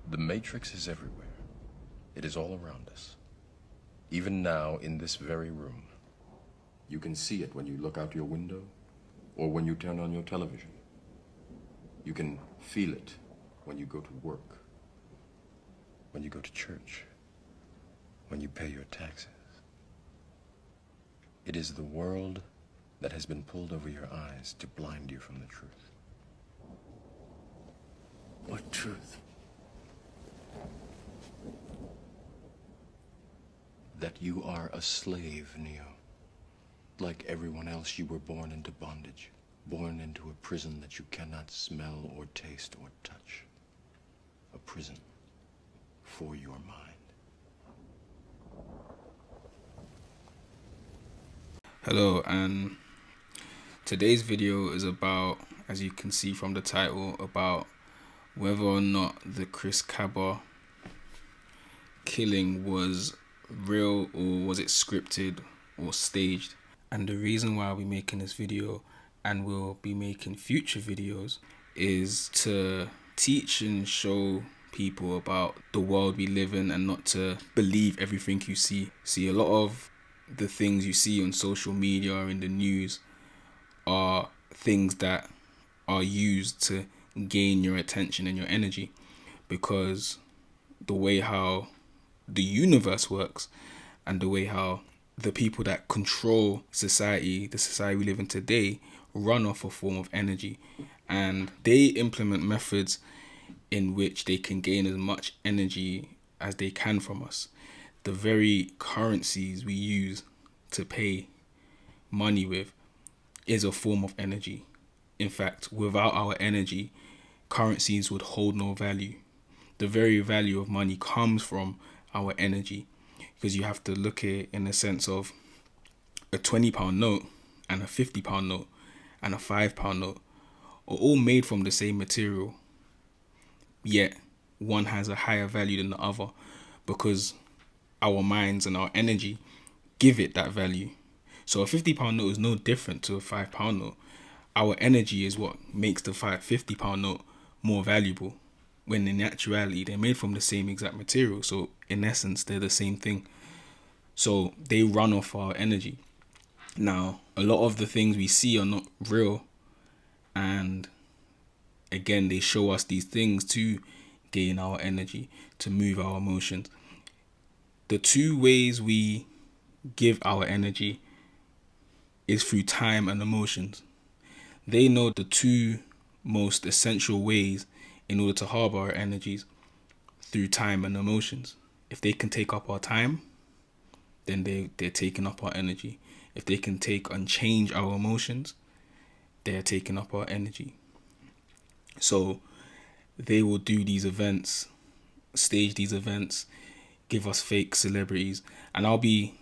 The Matrix is everywhere. It is all around us. Even now, in this very room. You can see it when you look out your window or when you turn on your television. You can feel it when you go to work, when you go to church, when you pay your taxes. It is the world that has been pulled over your eyes to blind you from the truth. What truth? That you are a slave, Neo. Like everyone else, you were born into bondage, born into a prison that you cannot smell or taste or touch. A prison for your mind. Hello, and today's video is about, as you can see from the title, about whether or not the Chris Kaba killing was real or was it scripted or staged. And the reason why we're making this video and we'll be making future videos is to teach and show people about the world we live in and not to believe everything you see. See, a lot of the things you see on social media or in the news are things that are used to gain your attention and your energy, because the way how the universe works and the way how the people that control society, the society we live in today, run off a form of energy, and they implement methods in which they can gain as much energy as they can from us. The very currencies we use to pay money with is a form of energy. In fact, without our energy, currencies would hold no value. The very value of money comes from our energy, because you have to look at it in the sense of a £20 note and a £50 note and a £5 note are all made from the same material, yet one has a higher value than the other because our minds and our energy give it that value. So a £50 note is no different to a £5 note. Our energy is what makes the £50 note more valuable, when in actuality they're made from the same exact material. So in essence, they're the same thing. So they run off our energy. Now, a lot of the things we see are not real, and again, they show us these things to gain our energy, to move our emotions. The two ways we give our energy is through time and emotions. They know the two most essential ways in order to harbor our energies, through time and emotions. If they can take up our time, then they're taking up our energy. If they can take and change our emotions, they're taking up our energy. So they will do these events, stage these events, give us fake celebrities, and I'll be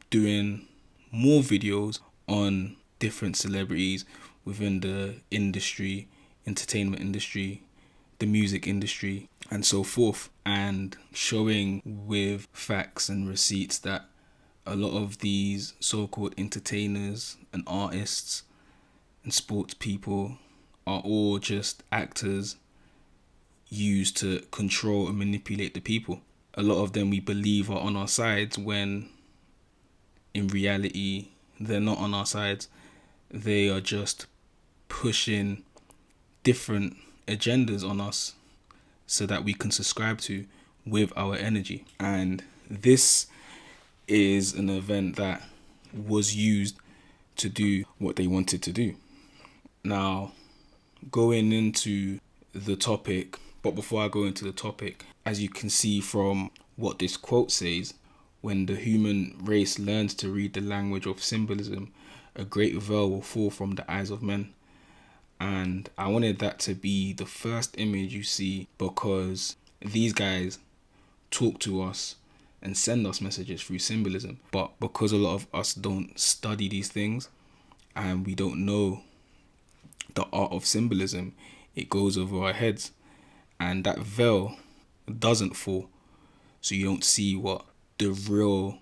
doing more videos on different celebrities within the industry, entertainment industry, the music industry, and so forth, and showing with facts and receipts that a lot of these so-called entertainers and artists and sports people are all just actors used to control and manipulate the people. A lot of them we believe are on our sides when in reality they're not on our sides. They are just pushing different agendas on us so that we can subscribe to with our energy. And this is an event that was used to do what they wanted to do. Now, going into the topic, but before I go into the topic, as you can see from what this quote says, when the human race learns to read the language of symbolism, a great veil will fall from the eyes of men. And I wanted that to be the first image you see, because these guys talk to us and send us messages through symbolism. But because a lot of us don't study these things and we don't know the art of symbolism, it goes over our heads, and that veil doesn't fall, so you don't see what the real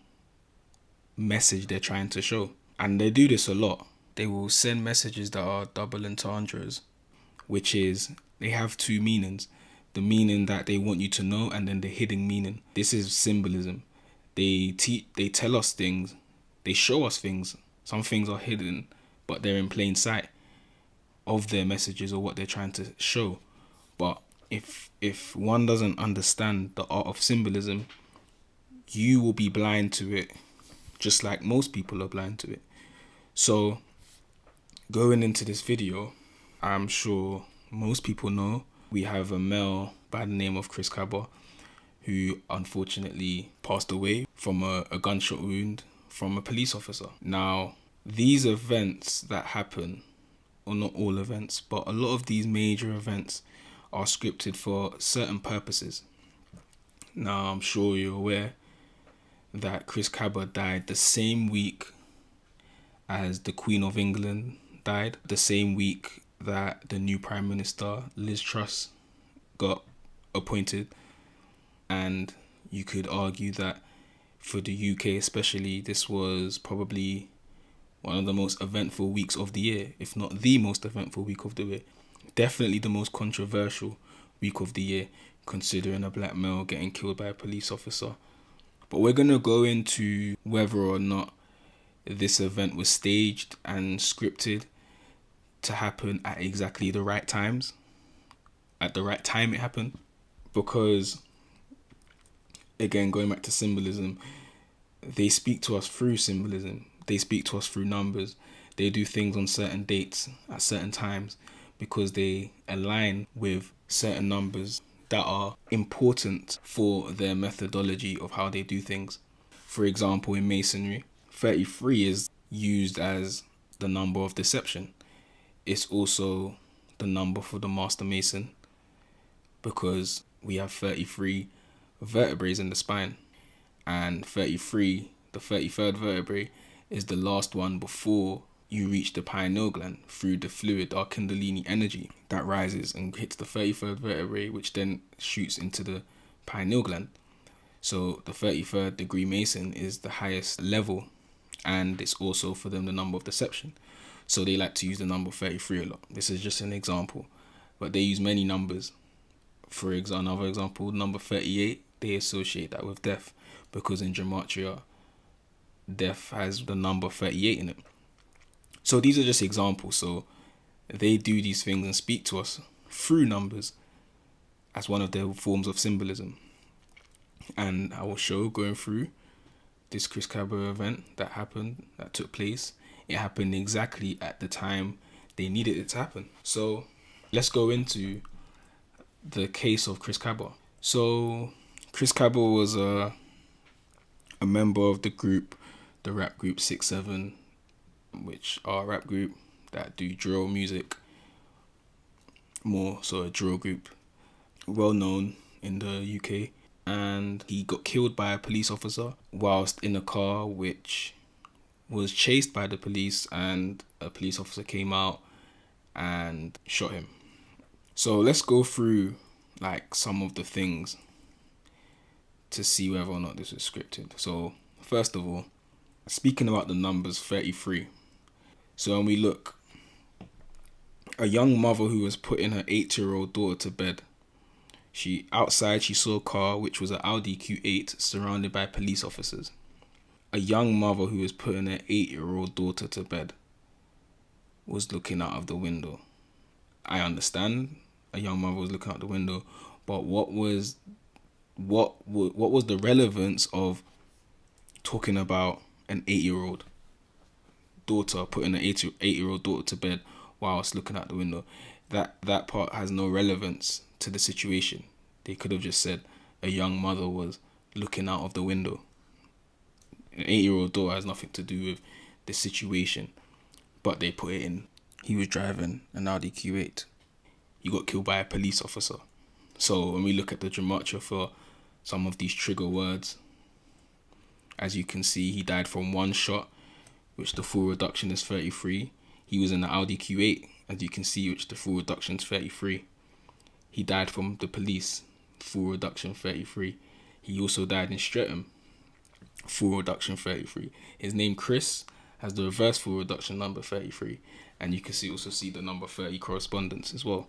message they're trying to show. And they do this a lot. They will send messages that are double entendres, which is they have two meanings. the meaning that they want you to know, and then the hidden meaning. This is symbolism. They tell us things, they show us things. Some things are hidden, but they're in plain sight of their messages or what they're trying to show. But if one doesn't understand the art of symbolism, you will be blind to it, just like most people are blind to it. So going into this video, I'm sure most people know we have a male by the name of Chris Kaba, who unfortunately passed away from a gunshot wound from a police officer. Now, these events that happen, or not all events, but a lot of these major events are scripted for certain purposes. Now, I'm sure you're aware that Chris Kaba died the same week as the Queen of England died, the same week that the new Prime Minister, Liz Truss, got appointed. And you could argue that for the UK especially, this was probably one of the most eventful weeks of the year, if not the most eventful week of the year. Definitely the most controversial week of the year, considering a black male getting killed by a police officer. But we're going to go into whether or not this event was staged and scripted to happen at exactly the right times, at the right time it happened. Because, again, going back to symbolism, they speak to us through symbolism. They speak to us through numbers. They do things on certain dates at certain times because they align with certain numbers that are important for their methodology of how they do things. For example, in Masonry, 33 is used as the number of deception. It's also the number for the Master Mason because we have 33 vertebrae in the spine, and 33, the 33rd vertebrae, is the last one before you reach the pineal gland through the fluid, our Kundalini energy that rises and hits the 33rd vertebrae, which then shoots into the pineal gland. So the 33rd degree Mason is the highest level, and it's also for them the number of deception. So they like to use the number 33 a lot. This is just an example, but they use many numbers. For example, another example, number 38, they associate that with death because in Gematria, death has the number 38 in it. So these are just examples. So they do these things and speak to us through numbers as one of their forms of symbolism. And I will show, going through this Chris Kaba event that happened, that took place, it happened exactly at the time they needed it to happen. So let's go into the case of Chris Kaba. So Chris Kaba was a member of the group, the rap group 6-7, which are a rap group that do drill music, more so a drill group, well known in the UK. And he got killed by a police officer whilst in a car which was chased by the police, and a police officer came out and shot him. So let's go through like some of the things to see whether or not this was scripted. So first of all, speaking about the numbers 33. So when we look, a young mother who was putting her 8-year-old daughter to bed. She saw a car which was an Audi Q8 surrounded by police officers. A young mother who was putting her 8-year-old daughter to bed was looking out of the window. I understand a young mother was looking out the window, but what was the relevance of talking about an 8-year-old daughter putting an 8-year-old daughter to bed whilst looking out the window? That part has no relevance to the situation. They could have just said a young mother was looking out of the window. An 8-year-old daughter has nothing to do with the situation, but they put it in. He was driving an Audi Q8. He got killed by a police officer. So when we look at the gematria for some of these trigger words, as you can see, he died from one shot, which the full reduction is 33. He was in the Audi Q8, as you can see, which the full reduction is 33. He died from the police, full reduction 33. He also died in Streatham, full reduction 33. His name Chris has the reverse full reduction number 33, and you can also see the number 30 correspondence as well.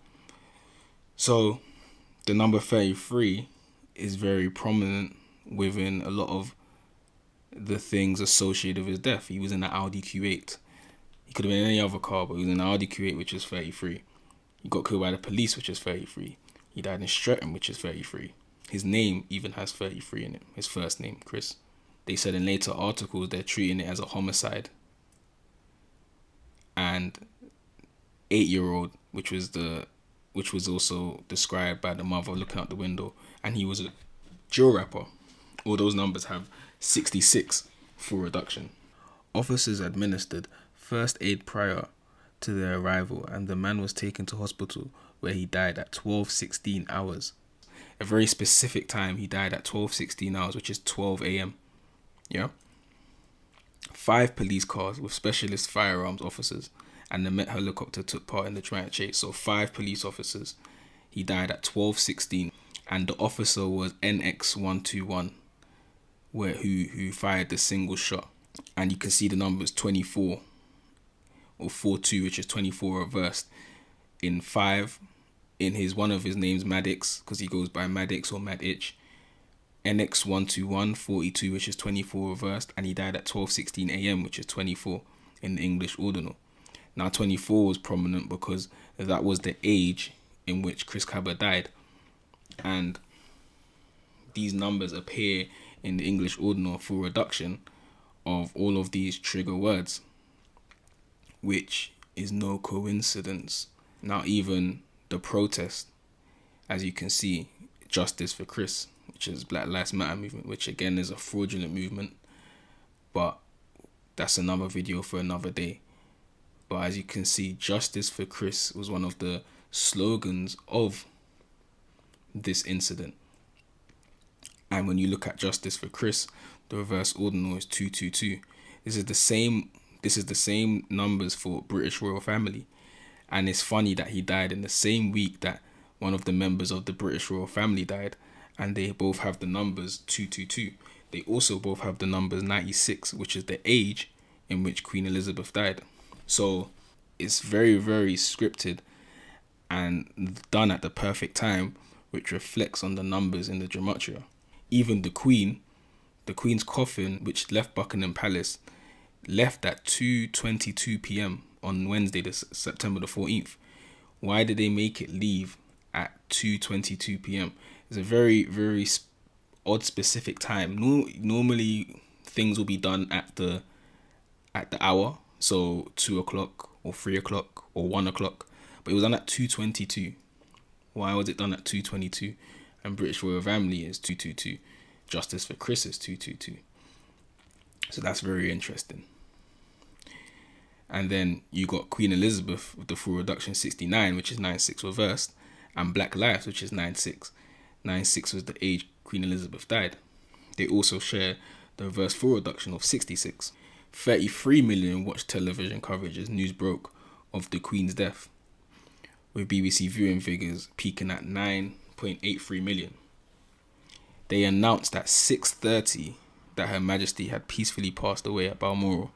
So the number 33 is very prominent within a lot of the things associated with his death. He was in an Audi Q8. He could have been in any other car, but he was in an Audi Q8, which is 33. He got killed by the police, which is 33. He died in Streatham, which is 33. His name even has 33 in it. His first name, Chris. They said in later articles they're treating it as a homicide. And 8-year-old, which was also described by the mother looking out the window, and he was a drill rapper. All those numbers have 66 for reduction. Officers administered first aid prior to their arrival, and the man was taken to hospital where he died at 12:16 hours. A very specific time. He died at 12:16 hours, which is 12 a.m. Yeah. 5 police cars with specialist firearms officers and the Met helicopter took part in the giant chase. So 5 police officers. He died at 12:16, and the officer was NX121, who fired the single shot. And you can see the numbers 24 or 42, which is 24 reversed in 5. In one of his names, Maddox, because he goes by Maddox or Maditch. NX121, 42, which is 24 reversed, and he died at 12:16 a.m., which is 24 in the English ordinal. Now, 24 was prominent because that was the age in which Chris Kaba died, and these numbers appear in the English ordinal for reduction of all of these trigger words, which is no coincidence. Now, even the protest, as you can see, Justice for Chris, which is Black Lives Matter movement, which again is a fraudulent movement, but that's another video for another day. But as you can see, Justice for Chris was one of the slogans of this incident. And when you look at Justice for Chris, the reverse ordinal is 222. This is the same numbers for British royal family. And it's funny that he died in the same week that one of the members of the British royal family died, and they both have the numbers 222. They also both have the numbers 96, which is the age in which Queen Elizabeth died. So it's very, very scripted and done at the perfect time, which reflects on the numbers in the gematria. Even the Queen's coffin, which left Buckingham Palace, left at 2:22 p.m. on Wednesday, September the 14th. Why did they make it leave at 2:22 p.m.? It's a very, very odd specific time. Normally things will be done at the hour, so 2 o'clock or 3 o'clock or 1 o'clock, but it was done at 2:22. Why was it done at 2:22? And British royal family is 222. Justice for Chris is 222. So that's very interesting. And then you got Queen Elizabeth with the full reduction 69, which is 96 reversed, and Black Lives, which is 96. 96 was the age Queen Elizabeth died. They also share the reverse full reduction of 66. 33 million watched television coverage as news broke of the Queen's death, with BBC viewing figures peaking at 9.83 million. They announced at 6:30 that Her Majesty had peacefully passed away at Balmoral.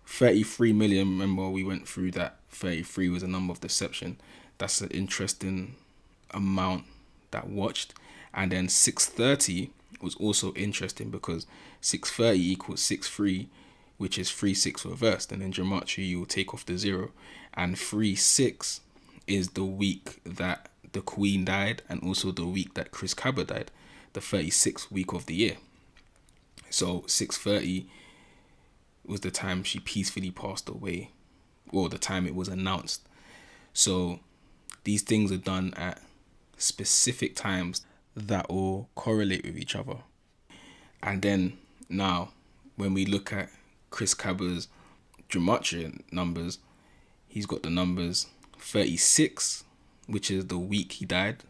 33 million, remember we went through that 33 was a number of deception. That's an interesting amount that watched. And then 6:30 was also interesting because 6:30 equals 6-3, which is 3-6 reversed, and in gematria you will take off the 0, and 3-6 is the week that the Queen died and also the week that Chris Kaba died, the 36th week of the year. So 6:30 was the time she peacefully passed away, or the time it was announced. So these things are done at specific times that all correlate with each other. And then now, when we look at Chris Kaba's gematria numbers, he's got the numbers 36, which is the week he died.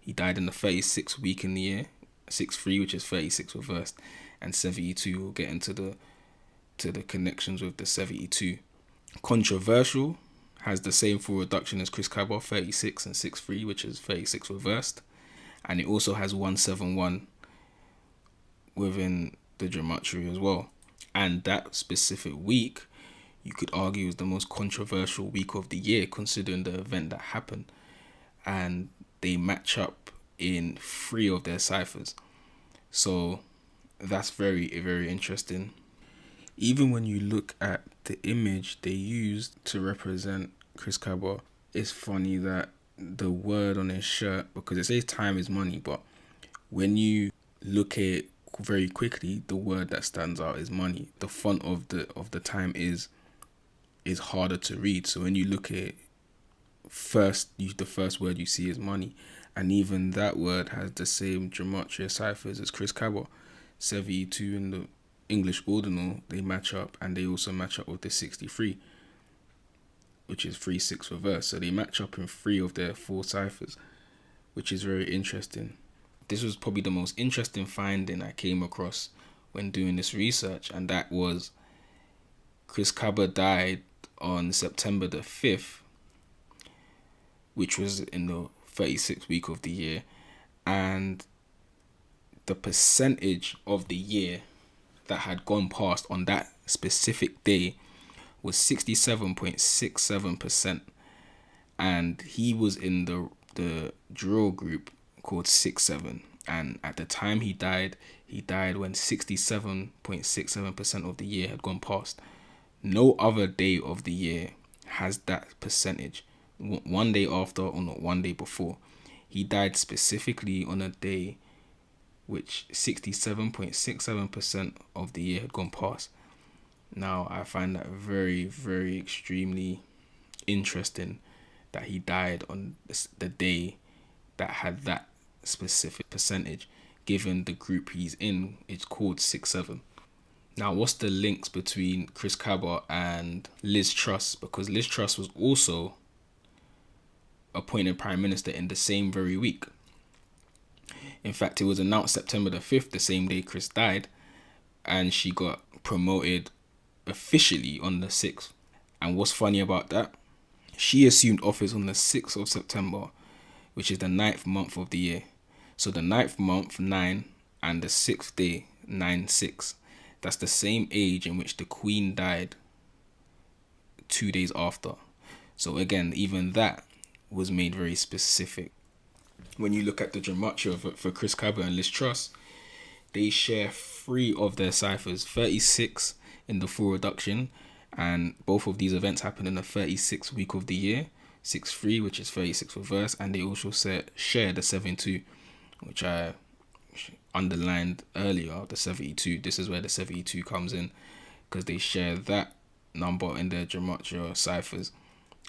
He died in the 36th week in the year. 6-3, which is 36 reversed, and 72. We'll get into the connections with the 72. Controversial has the same full reduction as Chris Kaba, 36 and 6-3, which is 36 reversed, and it also has 171 within the gematria as well. And that specific week, you could argue, is the most controversial week of the year, considering the event that happened. And they match up in 3 of their ciphers. So that's very, very interesting. Even when you look at the image they used to represent Chris Kaba, it's funny that the word on his shirt, because it says time is money, but when you look at it very quickly, the word that stands out is money. The font of the time is harder to read. So when you look at it, the first word you see is money, and even that word has the same gematria ciphers as Chris Kaba. 72 in the English ordinal, they match up, and they also match up with the 63, which is 3/6 reverse. So they match up in 3 of their 4 ciphers, which is very interesting. This was probably the most interesting finding I came across when doing this research, and that was Chris Kaba died on September the 5th, which was in the 36th week of the year, and the percentage of the year that had gone past on that specific day was 67.67%, and he was in the draw group called 6-7, and at the time he died when 67.67% of the year had gone past. No other day of the year has that percentage. One day after or not one day before. He died specifically on a day which 67.67% of the year had gone past. Now, I find that very, very extremely interesting that he died on the day that had that specific percentage, given the group he's in, it's called 6-7. Now, what's the links between Chris Kaba and Liz Truss? Because Liz Truss was also appointed Prime Minister in the same very week. In fact, it was announced September the 5th, the same day Chris died, and she got promoted officially on the 6th. And what's funny about that? She assumed office on the 6th of September, which is the 9th month of the year. So the 9th month, 9, and the 6th day, 9/6. That's the same age in which the Queen died 2 days after. So again, even that was made very specific. When you look at the gematria for Chris Kaba and Liz Truss, they share 3 of their ciphers, 36 in the full reduction, and both of these events happen in the 36th week of the year, 6-3, which is 36 reverse, and they also share the 7-2, which I underlined earlier, the 72. This is where the 72 comes in, because they share that number in their gematria ciphers,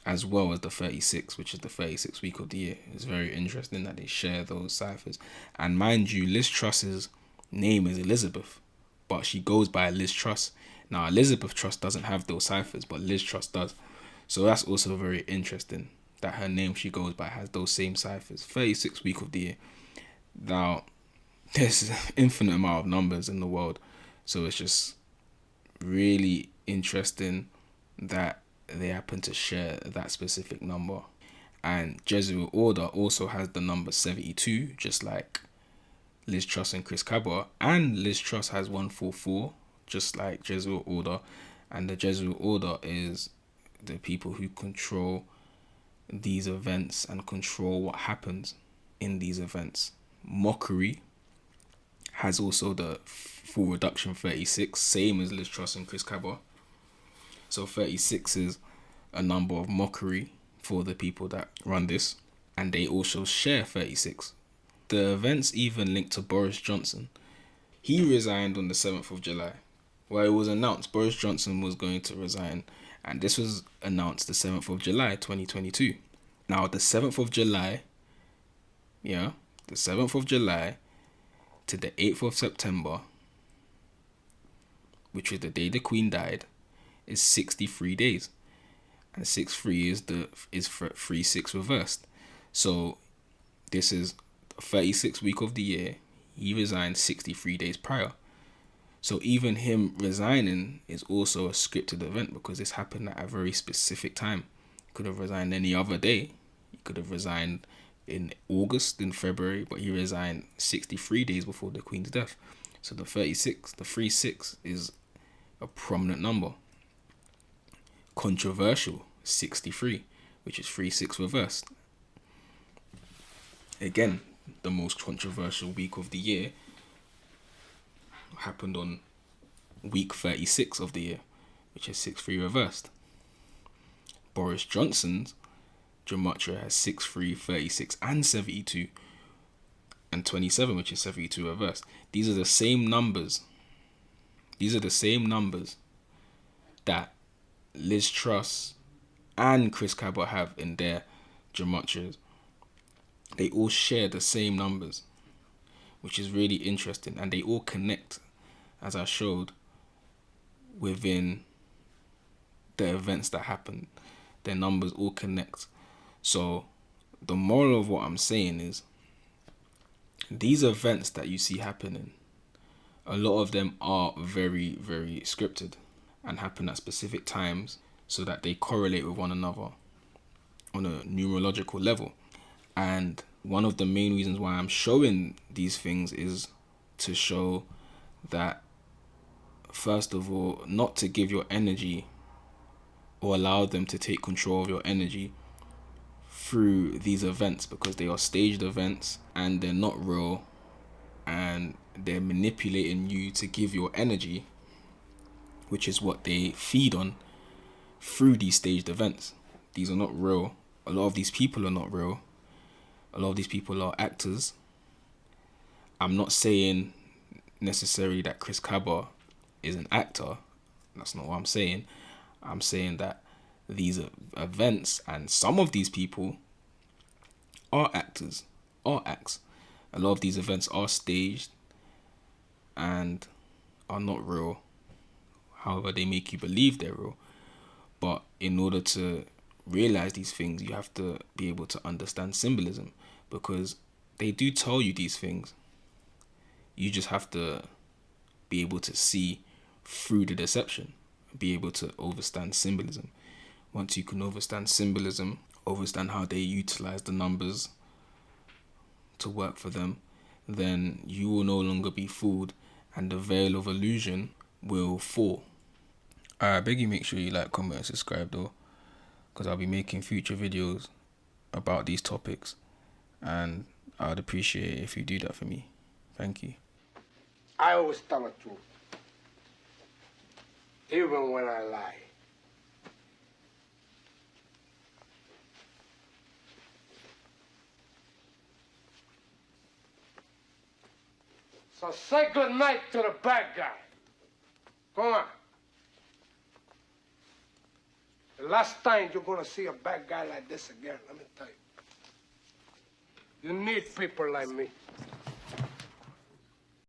as well as the 36, which is the 36th week of the year. It's very interesting that they share those ciphers. And mind you, Liz Truss's name is Elizabeth, but she goes by Liz Truss. Now, Elizabeth Truss doesn't have those ciphers, but Liz Truss does. So that's also very interesting that her name she goes by has those same ciphers. 36th week of the year. Now, there's an infinite amount of numbers in the world. So it's just really interesting that they happen to share that specific number. And Jesuit Order also has the number 72, just like Liz Truss and Chris Kaba. And Liz Truss has 144, just like Jesuit Order. And the Jesuit Order is the people who control these events and control what happens in these events. Mockery has also the full reduction 36, same as Liz Truss and Chris Kaba. So 36 is a number of mockery for the people that run this, and they also share 36. The events even linked to Boris Johnson. He resigned on the 7th of July. Well, it was announced Boris Johnson was going to resign, and this was announced the 7th of July 2022. Now, the 7th of July, the 7th of July to the 8th of September, which was the day the Queen died, is 63 days. And 6-3 is 3-6 reversed. So this is the 36th week of the year. He resigned 63 days prior. So even him resigning is also a scripted event, because this happened at a very specific time. He could have resigned any other day. He could have resigned in August, in February, but he resigned 63 days before the Queen's death. So the 3-6 is a prominent number. Controversial, 63, which is 3-6 reversed. Again, the most controversial week of the year happened on week 36 of the year, which is 6-3 reversed. Boris Johnson's gematria has 6-3, 36, and 72, and 27, which is 72 reversed. These are the same numbers. These are the same numbers that Liz Truss and Chris Kaba have in their gematrias. They all share the same numbers, which is really interesting, and they all connect, as I showed, within the events that happen. Their numbers all connect. So the moral of what I'm saying is, these events that you see happening, a lot of them are very, very scripted and happen at specific times so that they correlate with one another on a numerological level. And one of the main reasons why I'm showing these things is to show that, first of all, not to give your energy or allow them to take control of your energy through these events, because they are staged events and they're not real, and they're manipulating you to give your energy, which is what they feed on through these staged events. These are not real. A lot of these people are not real. A lot of these people are actors. I'm not saying necessarily that Chris Kaba is an actor. That's not what I'm saying. I'm saying that these events and some of these people are actors, are acts. A lot of these events are staged and are not real. However, they make you believe they're real. But in order to realize these things, you have to be able to understand symbolism, because they do tell you these things. You just have to be able to see through the deception, be able to understand symbolism. Once you can understand symbolism, understand how they utilize the numbers to work for them, then you will no longer be fooled and the veil of illusion will fall. I beg you, make sure you like, comment, and subscribe though, because I'll be making future videos about these topics, and I'd appreciate it if you do that for me. Thank you. I always tell the truth, even when I lie. So say good night to the bad guy. Come on. The last time you're gonna see a bad guy like this again, let me tell you. You need people like me.